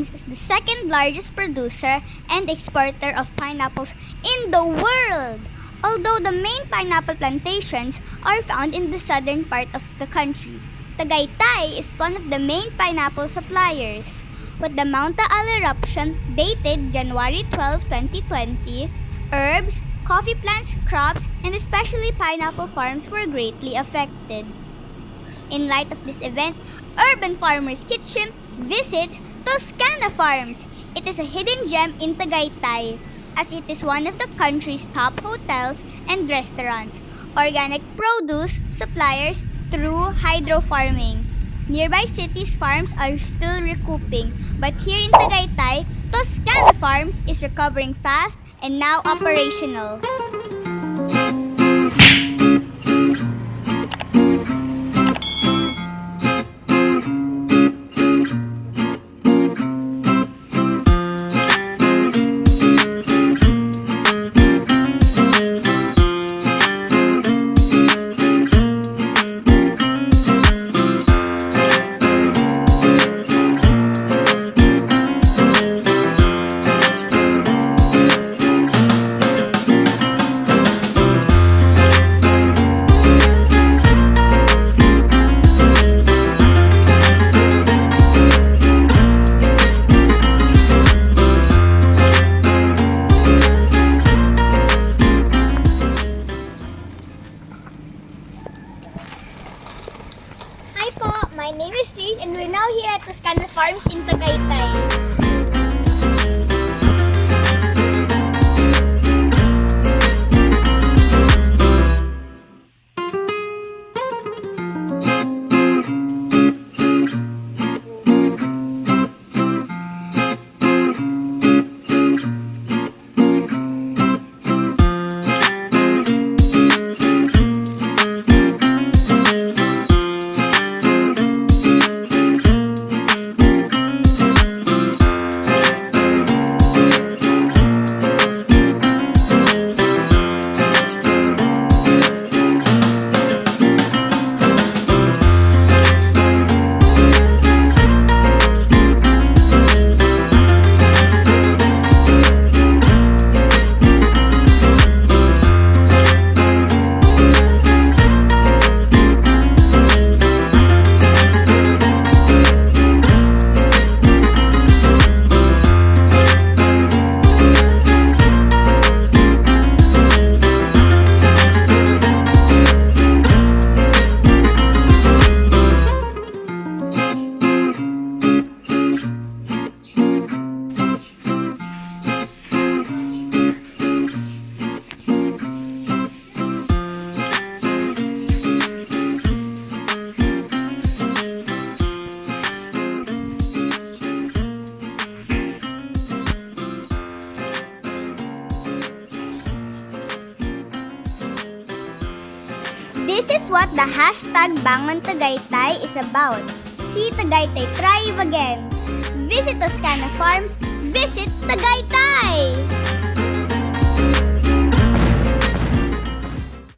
Philippines is the second largest producer and exporter of pineapples in the world. Although the main pineapple plantations are found in the southern part of the country, Tagaytay is one of the main pineapple suppliers. With the Mount Taal eruption dated January 12, 2020, herbs, coffee plants, crops, and especially pineapple farms were greatly affected. In light of this event, Urbanfarmerskitchen visits Toscana Farms. It is a hidden gem in Tagaytay, as it is one of the country's top hotels and restaurants, organic produce suppliers through hydrofarming. Nearby cities' farms are still recouping, but here in Tagaytay, Toscana Farms is recovering fast and now operational. Hi po, my name is Sid and we're now here at Toscana Farms in Tagaytay. This is what the hashtag Bangon Tagaytay is about. See Tagaytay thrive again. Visit Toscana Farms. Visit Tagaytay!